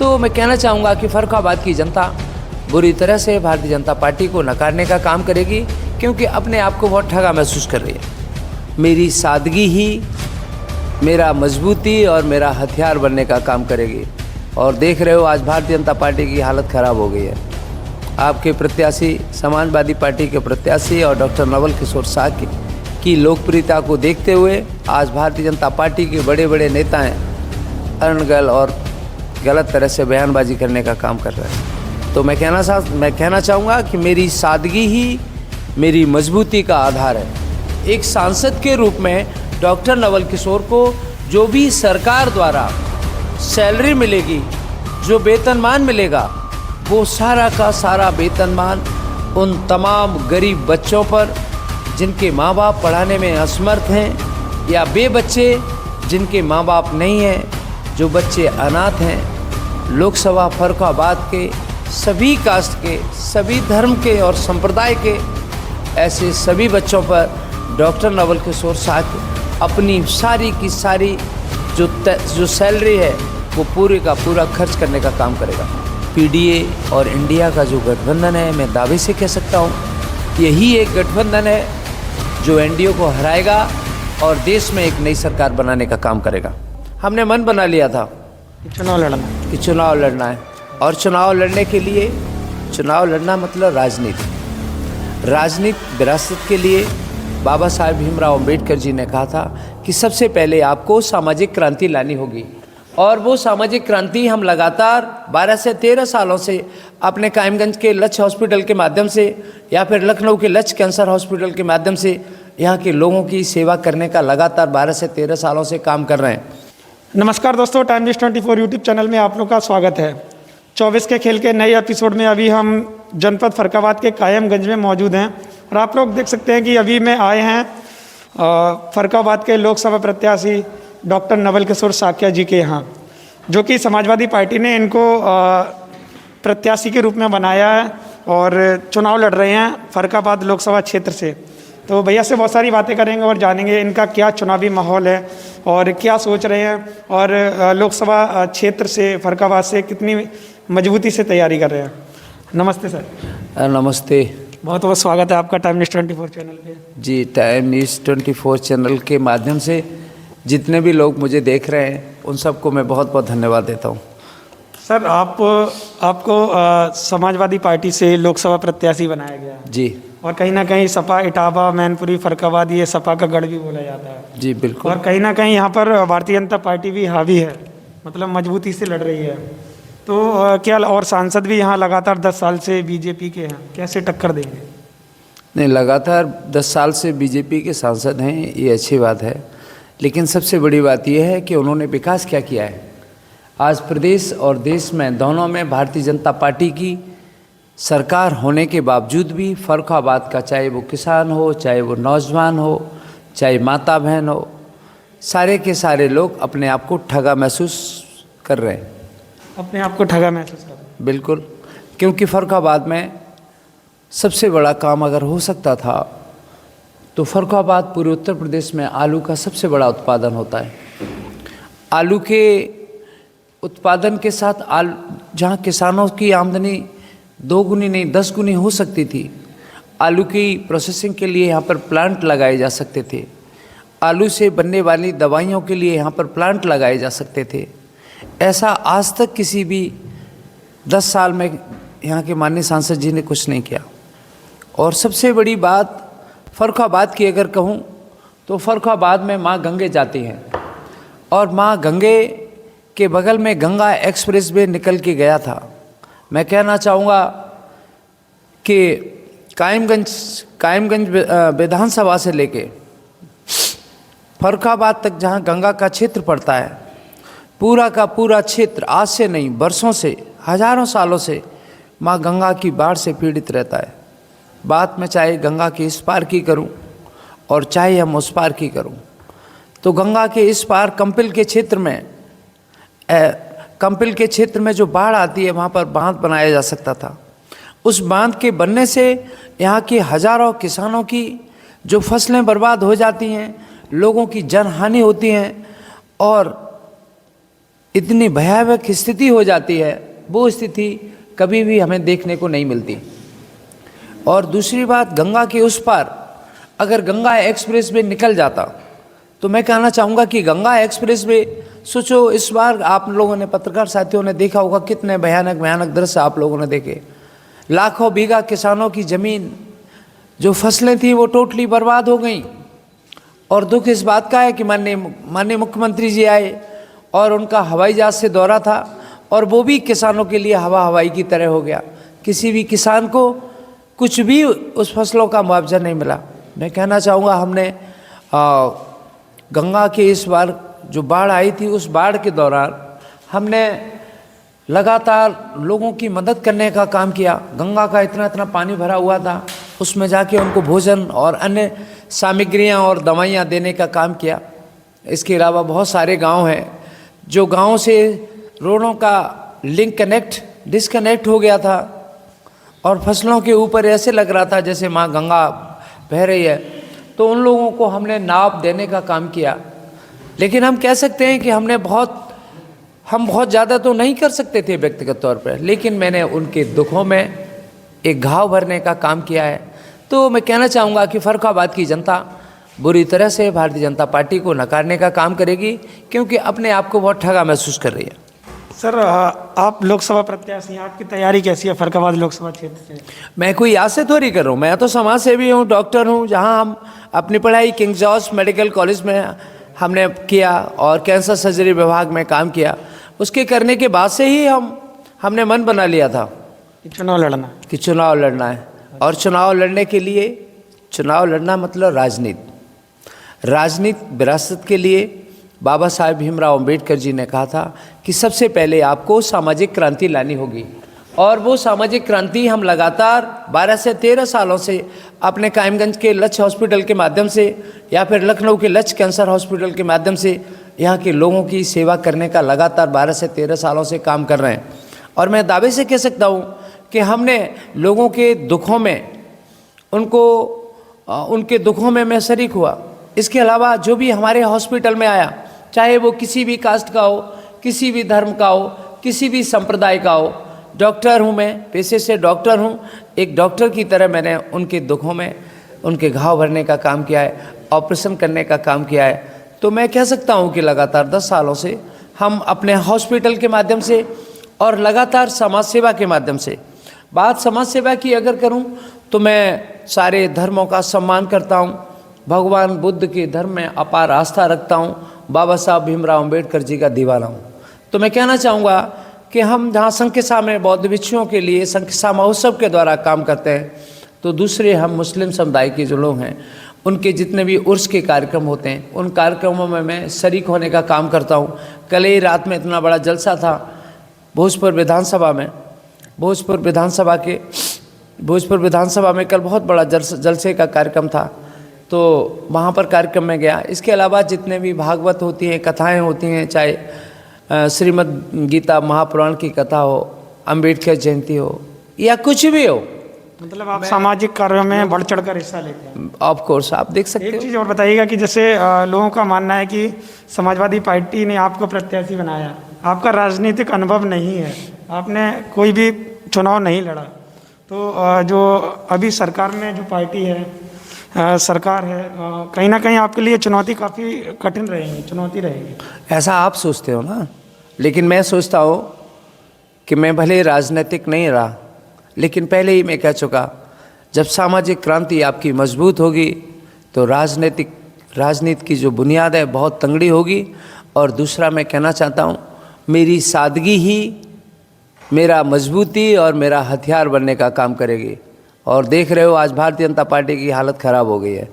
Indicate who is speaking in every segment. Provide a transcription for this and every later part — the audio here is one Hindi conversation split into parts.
Speaker 1: तो मैं कहना चाहूँगा कि फर्रुखाबाद की जनता बुरी तरह से भारतीय जनता पार्टी को नकारने का काम करेगी, क्योंकि अपने आप को बहुत ठगा महसूस कर रही है। मेरी सादगी ही मेरा मजबूती और मेरा हथियार बनने का काम करेगी। और देख रहे हो आज भारतीय जनता पार्टी की हालत ख़राब हो गई है। आपके प्रत्याशी, समाजवादी पार्टी के प्रत्याशी और डॉक्टर नवल किशोर शाह की लोकप्रियता को देखते हुए आज भारतीय जनता पार्टी के बड़े बड़े नेता हैं अनगल और गलत तरह से बयानबाजी करने का काम कर रहे हैं। तो मैं कहना चाहूँगा कि मेरी सादगी ही मेरी मजबूती का आधार है। एक सांसद के रूप में डॉक्टर नवल किशोर को जो भी सरकार द्वारा सैलरी मिलेगी, जो वेतनमान मिलेगा, वो सारा का सारा वेतनमान उन तमाम गरीब बच्चों पर जिनके माँ बाप पढ़ाने में असमर्थ हैं, या वे बच्चे जिनके माँ बाप नहीं हैं, जो बच्चे अनाथ हैं। लोकसभा फर्रुखाबाद के सभी कास्ट के, सभी धर्म के और संप्रदाय के ऐसे सभी बच्चों पर डॉक्टर नवल किशोर शाह अपनी सारी की सारी जो सैलरी है वो पूरे का पूरा खर्च करने का काम करेगा। पीडीए और इंडिया का जो गठबंधन है, मैं दावे से कह सकता हूँ यही एक गठबंधन है जो एनडीए को हराएगा और देश में एक नई सरकार बनाने का काम करेगा। हमने मन बना लिया था चुनाव लड़ना है, और चुनाव लड़ने के लिए, चुनाव लड़ना मतलब राजनीति विरासत के लिए बाबा साहेब भीमराव अम्बेडकर जी ने कहा था कि सबसे पहले आपको सामाजिक क्रांति लानी होगी। और वो सामाजिक क्रांति हम लगातार 12 से 13 सालों से अपने कायमगंज के लक्ष्य हॉस्पिटल के माध्यम से या फिर लखनऊ के लक्ष्य कैंसर हॉस्पिटल के माध्यम से यहाँ के लोगों की सेवा करने का लगातार 12 से 13 सालों से काम कर रहे हैं।
Speaker 2: नमस्कार दोस्तों, टाइम न्यूज़ 24 यूट्यूब चैनल में आप लोग का स्वागत है। 24 के खेल के नए एपिसोड में अभी हम जनपद फर्रुखाबाद के कायमगंज में मौजूद हैं और आप लोग देख सकते हैं कि अभी मैं आए हैं फर्रुखाबाद के लोकसभा प्रत्याशी डॉक्टर नवल किशोर शाह जी के यहाँ, जो कि समाजवादी पार्टी ने इनको प्रत्याशी के रूप में बनाया है और चुनाव लड़ रहे हैं फर्रुखाबाद लोकसभा क्षेत्र से। तो भैया से बहुत सारी बातें करेंगे और जानेंगे इनका क्या चुनावी माहौल है और क्या सोच रहे हैं और लोकसभा क्षेत्र से फर्रुखाबाद से कितनी मजबूती से तैयारी कर रहे हैं। नमस्ते सर।
Speaker 1: नमस्ते,
Speaker 2: बहुत बहुत स्वागत है आपका टाइम न्यूज़ 24 चैनल पे।
Speaker 1: जी, टाइम न्यूज़ 24 चैनल के माध्यम से जितने भी लोग मुझे देख रहे हैं उन सबको मैं बहुत बहुत धन्यवाद देता हूँ।
Speaker 2: सर, आपको समाजवादी पार्टी से लोकसभा प्रत्याशी बनाया गया
Speaker 1: जी,
Speaker 2: और कहीं ना कहीं सपा, इटावा, मैनपुरी, फर्रुखाबाद ये सपा का गढ़ भी बोला जाता है।
Speaker 1: जी बिल्कुल।
Speaker 2: और कहीं ना कहीं यहाँ पर भारतीय जनता पार्टी भी हावी है, मतलब मजबूती से लड़ रही है। तो क्या और सांसद भी यहाँ लगातार 10 साल से बीजेपी के हैं, कैसे टक्कर देंगे?
Speaker 1: नहीं, लगातार 10 साल से बीजेपी के सांसद हैं, ये अच्छी बात है, लेकिन सबसे बड़ी बात यह है कि उन्होंने विकास क्या किया है। आज प्रदेश और देश में दोनों में भारतीय जनता पार्टी की सरकार होने के बावजूद भी फर्रुखाबाद का, चाहे वो किसान हो, चाहे वो नौजवान हो, चाहे माता बहन हो, सारे के सारे लोग अपने आप को ठगा महसूस कर रहे हैं।
Speaker 2: अपने आप को ठगा महसूस कर रहे हैं?
Speaker 1: बिल्कुल, क्योंकि फर्रुखाबाद में सबसे बड़ा काम अगर हो सकता था तो फर्रुखाबाद पूरे उत्तर प्रदेश में आलू का सबसे बड़ा उत्पादन होता है। आलू के उत्पादन के साथ जहाँ किसानों की आमदनी 2 गुनी नहीं 10 गुनी हो सकती थी, आलू की प्रोसेसिंग के लिए यहाँ पर प्लांट लगाए जा सकते थे, आलू से बनने वाली दवाइयों के लिए यहाँ पर प्लांट लगाए जा सकते थे। ऐसा आज तक किसी भी 10 साल में यहाँ के माननीय सांसद जी ने कुछ नहीं किया। और सबसे बड़ी बात फर्रुखाबाद की अगर कहूँ तो फर्रुखाबाद में माँ गंगे जाती हैं, और माँ गंगे के बगल में गंगा एक्सप्रेस वे निकल के गया था। मैं कहना चाहूँगा कि कायमगंज विधानसभा से लेके फर्रुखाबाद तक जहाँ गंगा का क्षेत्र पड़ता है, पूरा का पूरा क्षेत्र आज से नहीं बरसों से, हजारों सालों से माँ गंगा की बाढ़ से पीड़ित रहता है। बात मैं चाहे गंगा के इस पार की करूं और चाहे हम उस पार की करूं, तो गंगा के इस पार कंपिल के क्षेत्र में जो बाढ़ आती है वहाँ पर बांध बनाया जा सकता था। उस बांध के बनने से यहाँ के हजारों किसानों की जो फसलें बर्बाद हो जाती हैं, लोगों की जनहानि होती हैं और इतनी भयावह स्थिति हो जाती है, वो स्थिति कभी भी हमें देखने को नहीं मिलती। और दूसरी बात, गंगा के उस पार अगर गंगा एक्सप्रेस वे निकल जाता तो मैं कहना चाहूँगा कि गंगा एक्सप्रेस वे, सोचो इस बार आप लोगों ने, पत्रकार साथियों ने देखा होगा कितने भयानक भयानक दृश्य आप लोगों ने देखे। लाखों बीघा किसानों की ज़मीन, जो फसलें थी वो टोटली बर्बाद हो गई। और दुख इस बात का है कि माननीय मुख्यमंत्री जी आए और उनका हवाई जहाज़ से दौरा था और वो भी किसानों के लिए हवाई की तरह हो गया। किसी भी किसान को कुछ भी उस फसलों का मुआवजा नहीं मिला। मैं कहना चाहूँगा हमने गंगा के इस बार जो बाढ़ आई थी, उस बाढ़ के दौरान हमने लगातार लोगों की मदद करने का काम किया। गंगा का इतना इतना पानी भरा हुआ था, उसमें जाके उनको भोजन और अन्य सामग्रियां और दवाइयां देने का काम किया। इसके अलावा बहुत सारे गांव हैं जो गाँव से रोडों का लिंक डिस्कनेक्ट हो गया था और फसलों के ऊपर ऐसे लग रहा था जैसे माँ गंगा बह रही है। तो उन लोगों को हमने नाव देने का काम किया। लेकिन हम कह सकते हैं कि हम बहुत ज़्यादा तो नहीं कर सकते थे व्यक्तिगत तौर पर, लेकिन मैंने उनके दुखों में एक घाव भरने का काम किया है। तो मैं कहना चाहूँगा कि फर्रुखाबाद की जनता बुरी तरह से भारतीय जनता पार्टी को नकारने का काम करेगी, क्योंकि अपने आप को बहुत ठगा महसूस कर रही है।
Speaker 2: सर, आप लोकसभा प्रत्याशी हैं, आपकी तैयारी कैसी है फर्रुखाबाद लोकसभा क्षेत्र से?
Speaker 1: मैं कोई आज से थोड़ी कर रहा हूँ, मैं तो समाज सेवी हूँ, डॉक्टर हूँ। जहाँ हम अपनी पढ़ाई किंग जॉर्ज मेडिकल कॉलेज में हमने किया और कैंसर सर्जरी विभाग में काम किया। उसके करने के बाद से ही हमने मन बना लिया था
Speaker 2: कि चुनाव लड़ना है। और चुनाव लड़ने के लिए, चुनाव लड़ना मतलब राजनीति विरासत के लिए बाबा साहेब भीमराव अंबेडकर जी ने कहा था कि सबसे पहले आपको सामाजिक क्रांति लानी होगी। और वो सामाजिक क्रांति हम लगातार 12 से 13 सालों से अपने कायमगंज के लक्ष्य हॉस्पिटल के माध्यम से या फिर लखनऊ के लक्ष्य कैंसर हॉस्पिटल के माध्यम से यहाँ के लोगों की सेवा करने का लगातार 12 से 13 सालों से काम कर रहे हैं। और मैं दावे से कह सकता हूँ कि हमने लोगों के दुखों में उनके दुखों में मैं शरीक हुआ। इसके अलावा जो भी हमारे हॉस्पिटल में आया, चाहे वो किसी भी कास्ट का हो, किसी भी धर्म का हो, किसी भी संप्रदाय का हो, डॉक्टर हूँ, मैं पेशे से डॉक्टर हूँ। एक डॉक्टर की तरह मैंने उनके दुखों में उनके घाव भरने का काम किया है, ऑपरेशन करने का काम किया है। तो मैं कह सकता हूँ कि लगातार 10 सालों से हम अपने हॉस्पिटल के माध्यम से और लगातार समाज सेवा के माध्यम से, बात समाज सेवा की अगर करूँ तो मैं सारे धर्मों का सम्मान करता हूँ, भगवान बुद्ध के धर्म में अपार आस्था रखता हूँ, बाबा साहब भीमराव अंबेडकर जी का दीवाना हूँ। तो मैं कहना चाहूँगा कि हम जहाँ संकिसा में बौद्ध भिक्षुओं के लिए संकिसा महोत्सव के द्वारा काम करते हैं, तो दूसरे हम मुस्लिम समुदाय के जो लोग हैं उनके जितने भी उर्स के कार्यक्रम होते हैं उन कार्यक्रमों में मैं शरीक होने का काम करता हूँ। कल ही रात में इतना बड़ा जलसा था भोजपुर विधानसभा में, भोजपुर विधानसभा में कल बहुत बड़ा जलसे का कार्यक्रम था, तो वहाँ पर कार्यक्रम में गया। इसके अलावा जितने भी भागवत होती हैं, कथाएं होती हैं, चाहे श्रीमद् गीता महापुराण की कथा हो, अंबेडकर जयंती हो या कुछ भी हो, मतलब आप सामाजिक कार्यों में बढ़ चढ़ कर हिस्सा लेते हैं?
Speaker 1: ऑफ कोर्स, आप देख सकते हो।
Speaker 2: एक चीज़ और बताइएगा कि जैसे लोगों का मानना है कि समाजवादी पार्टी ने आपको प्रत्याशी बनाया, आपका राजनीतिक अनुभव नहीं है, आपने कोई भी चुनाव नहीं लड़ा, तो जो अभी सरकार में जो पार्टी है, सरकार है, कहीं ना कहीं आपके लिए चुनौती काफ़ी कठिन रहेगी, चुनौती रहेगी।
Speaker 1: ऐसा आप सोचते हो ना, लेकिन मैं सोचता हूँ कि मैं भले राजनीतिक नहीं रहा, लेकिन पहले ही मैं कह चुका, जब सामाजिक क्रांति आपकी मजबूत होगी तो राजनीति की जो बुनियाद है बहुत तंगड़ी होगी। और दूसरा मैं कहना चाहता हूँ, मेरी सादगी ही मेरा मजबूती और मेरा हथियार बनने का काम करेगी। और देख रहे हो आज भारतीय जनता पार्टी की हालत ख़राब हो गई है।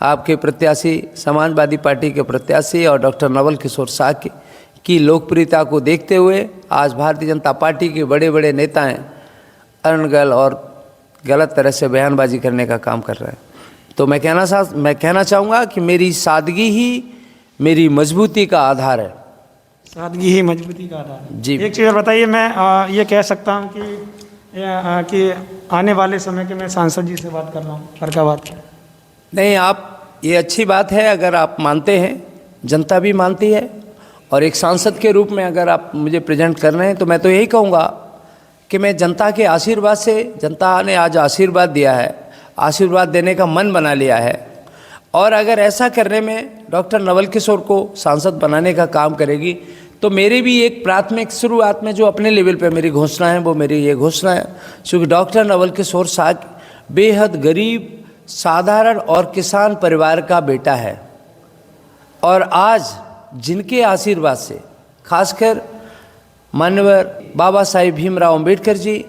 Speaker 1: आपके प्रत्याशी, समाजवादी पार्टी के प्रत्याशी और डॉक्टर नवल किशोर शाह की लोकप्रियता को देखते हुए आज भारतीय जनता पार्टी के बड़े बड़े नेता हैं अनगल और गलत तरह से बयानबाजी करने का काम कर रहे हैं। तो मैं कहना चाहूँगा कि मेरी सादगी ही मेरी मजबूती का आधार है।
Speaker 2: सादगी ही मजबूती का आधार है।
Speaker 1: जी।
Speaker 2: एक चीज़ बताइए, मैं ये कह सकता हूँ कि आने वाले समय के मैं सांसद जी से बात कर रहा हूँ फर्रुखाबाद के?
Speaker 1: नहीं, आप, ये अच्छी बात है अगर आप मानते हैं, जनता भी मानती है और एक सांसद के रूप में अगर आप मुझे प्रेजेंट कर रहे हैं तो मैं तो यही कहूँगा कि मैं जनता के आशीर्वाद से, जनता ने आज आशीर्वाद दिया है, आशीर्वाद देने का मन बना लिया है। और अगर ऐसा करने में डॉक्टर नवल किशोर को सांसद बनाने का काम करेगी तो मेरी भी एक प्राथमिक शुरुआत में जो अपने लेवल पे मेरी घोषणा है वो मेरी ये घोषणा है, क्योंकि डॉक्टर नवल किशोर साहब बेहद गरीब, साधारण और किसान परिवार का बेटा है। और आज जिनके आशीर्वाद से, खासकर माननीय बाबा साहेब भीमराव अंबेडकर जी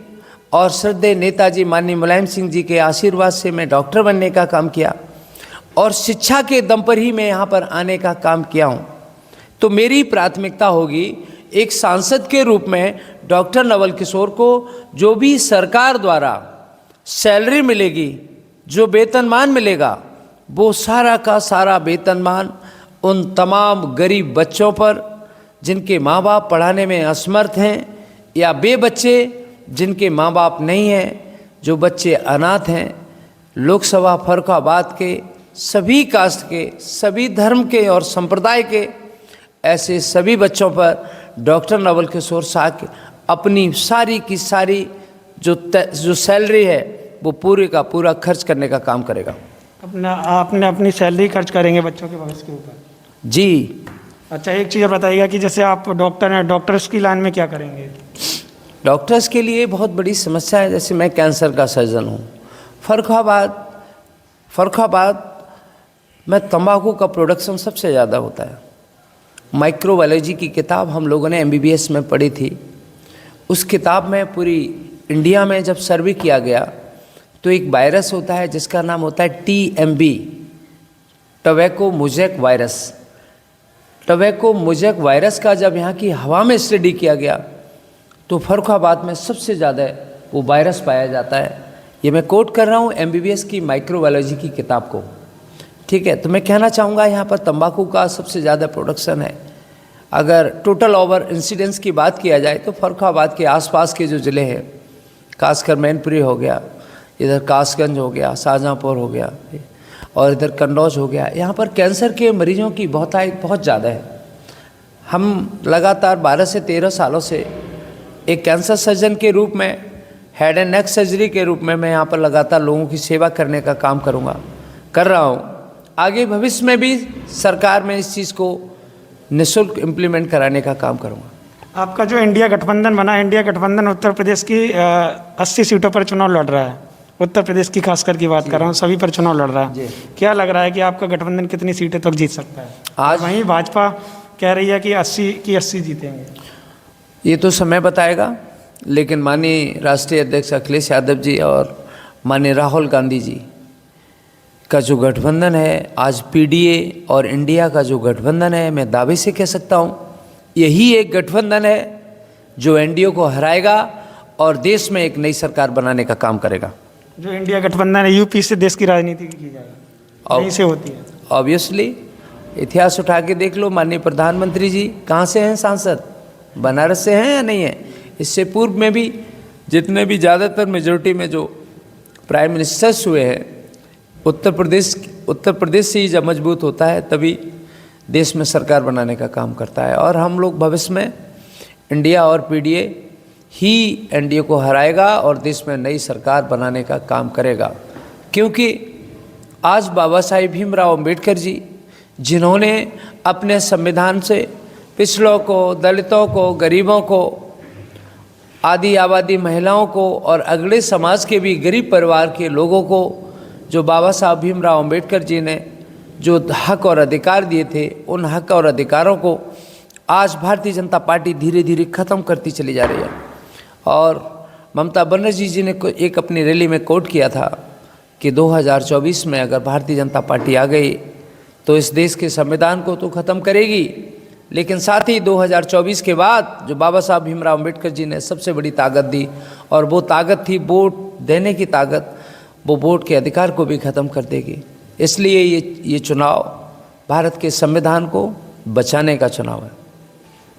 Speaker 1: और श्रद्धेय नेताजी माननीय मुलायम सिंह जी के आशीर्वाद से मैं डॉक्टर बनने का काम किया और शिक्षा के दम पर ही मैं यहाँ पर आने का काम किया हूँ, तो मेरी प्राथमिकता होगी एक सांसद के रूप में डॉक्टर नवल किशोर को जो भी सरकार द्वारा सैलरी मिलेगी, जो वेतनमान मिलेगा, वो सारा का सारा वेतनमान उन तमाम गरीब बच्चों पर जिनके माँ बाप पढ़ाने में असमर्थ हैं, या वे बच्चे जिनके माँ बाप नहीं हैं, जो बच्चे अनाथ हैं, लोकसभा फर्रुखाबाद के सभी कास्ट के, सभी धर्म के और संप्रदाय के ऐसे सभी बच्चों पर डॉक्टर नवल किशोर साहब अपनी सारी की सारी जो सैलरी है वो पूरे का पूरा खर्च करने का काम करेगा।
Speaker 2: आपने अपनी सैलरी खर्च करेंगे बच्चों के भविष्य के ऊपर?
Speaker 1: जी।
Speaker 2: अच्छा, एक चीज़ बताइएगा कि जैसे आप डॉक्टर हैं, डॉक्टर्स की लाइन में क्या करेंगे?
Speaker 1: डॉक्टर्स के लिए बहुत बड़ी समस्या है। जैसे मैं कैंसर का सर्जन हूँ, फर्रुखाबाद में तंबाकू का प्रोडक्शन सबसे ज़्यादा होता है। माइक्रोबायोलॉजी की किताब हम लोगों ने MBBS में पढ़ी थी। उस किताब में पूरी इंडिया में जब सर्वे किया गया तो एक वायरस होता है जिसका नाम होता है TMB, tobacco mosaic virus. Tobacco mosaic virus का जब यहाँ की हवा में स्टडी किया गया तो फर्रुखाबाद में सबसे ज़्यादा वो वायरस पाया जाता है। ये मैं कोट कर रहा हूँ MBBS की माइक्रोबायोलॉजी की किताब को, ठीक है। तो मैं कहना चाहूँगा यहाँ पर तंबाकू का सबसे ज़्यादा प्रोडक्शन है। अगर टोटल ओवर इंसिडेंस की बात किया जाए तो फर्रुखाबाद के आसपास के जो ज़िले हैं, खासकर मैनपुरी हो गया, इधर कासगंज हो गया, शाहजहाँपुर हो गया और इधर कन्नौज हो गया, यहाँ पर कैंसर के मरीजों की बहुतायत बहुत ज़्यादा है। हम लगातार 12 से 13 सालों से एक कैंसर सर्जन के रूप में, हेड एंड नेक सर्जरी के रूप में मैं यहाँ पर लगातार लोगों की सेवा करने का काम कर रहा हूँ। आगे भविष्य में भी सरकार में इस चीज़ को निःशुल्क इम्प्लीमेंट कराने का काम करूँगा।
Speaker 2: आपका जो इंडिया गठबंधन बना, इंडिया गठबंधन उत्तर प्रदेश की 80 सीटों पर चुनाव लड़ रहा है। उत्तर प्रदेश की खासकर की बात कर रहा हूँ, सभी पर चुनाव लड़ रहा है। क्या लग रहा है कि आपका गठबंधन कितनी सीटें तक जीत सकता है? आज वहीं भाजपा कह रही है कि 80 की 80 जीतेंगे।
Speaker 1: ये तो समय बताएगा, लेकिन माननीय राष्ट्रीय अध्यक्ष अखिलेश यादव जी और माननीय राहुल गांधी जी का जो गठबंधन है, आज PDA और इंडिया का जो गठबंधन है, मैं दावे से कह सकता हूँ यही एक गठबंधन है जो NDA को हराएगा और देश में एक नई सरकार बनाने का काम करेगा।
Speaker 2: जो इंडिया गठबंधन है, यूपी से देश की राजनीति की जाएगी, यहीं से होती है।
Speaker 1: ऑब्वियसली इतिहास उठा के देख लो, माननीय प्रधानमंत्री जी कहाँ से हैं सांसद? बनारस से हैं या नहीं है? इससे पूर्व में भी जितने भी ज़्यादातर मेजोरिटी में जो प्राइम मिनिस्टर्स हुए हैं, उत्तर प्रदेश से ही जब मजबूत होता है तभी देश में सरकार बनाने का काम करता है। और हम लोग भविष्य में इंडिया और PDA ही NDA को हराएगा और देश में नई सरकार बनाने का काम करेगा, क्योंकि आज बाबा साहेब भीमराव अंबेडकर जी जिन्होंने अपने संविधान से पिछड़ों को, दलितों को, गरीबों को, आदि आबादी महिलाओं को और अगले समाज के भी गरीब परिवार के लोगों को जो बाबा साहब भीमराव अंबेडकर जी ने जो हक और अधिकार दिए थे, उन हक और अधिकारों को आज भारतीय जनता पार्टी धीरे धीरे ख़त्म करती चली जा रही है। और ममता बनर्जी जी ने एक अपनी रैली में कोट किया था कि 2024 में अगर भारतीय जनता पार्टी आ गई तो इस देश के संविधान को तो ख़त्म करेगी, लेकिन साथ ही 2024 के बाद जो बाबा साहब भीमराव अंबेडकर जी ने सबसे बड़ी ताकत दी, और वो ताकत थी वोट देने की ताकत, वो वोट के अधिकार को भी ख़त्म कर देगी। इसलिए ये चुनाव भारत के संविधान को बचाने का चुनाव है।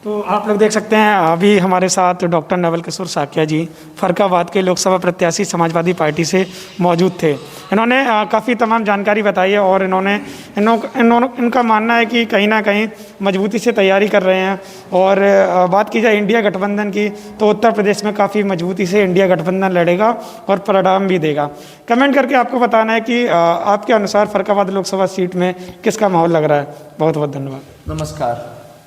Speaker 2: तो आप लोग देख सकते हैं अभी हमारे साथ डॉक्टर नवल किशोर साकिया जी फर्रुखाबाद के लोकसभा प्रत्याशी समाजवादी पार्टी से मौजूद थे। इन्होंने काफ़ी तमाम जानकारी बताई है और इनका मानना है कि कहीं ना कहीं मजबूती से तैयारी कर रहे हैं। और बात की जाए इंडिया गठबंधन की तो उत्तर प्रदेश में काफ़ी मजबूती से इंडिया गठबंधन लड़ेगा और परिणाम भी देगा। कमेंट करके आपको बताना है कि आपके अनुसार फर्रुखाबाद लोकसभा सीट में किसका माहौल लग रहा है। बहुत बहुत धन्यवाद।
Speaker 1: नमस्कार।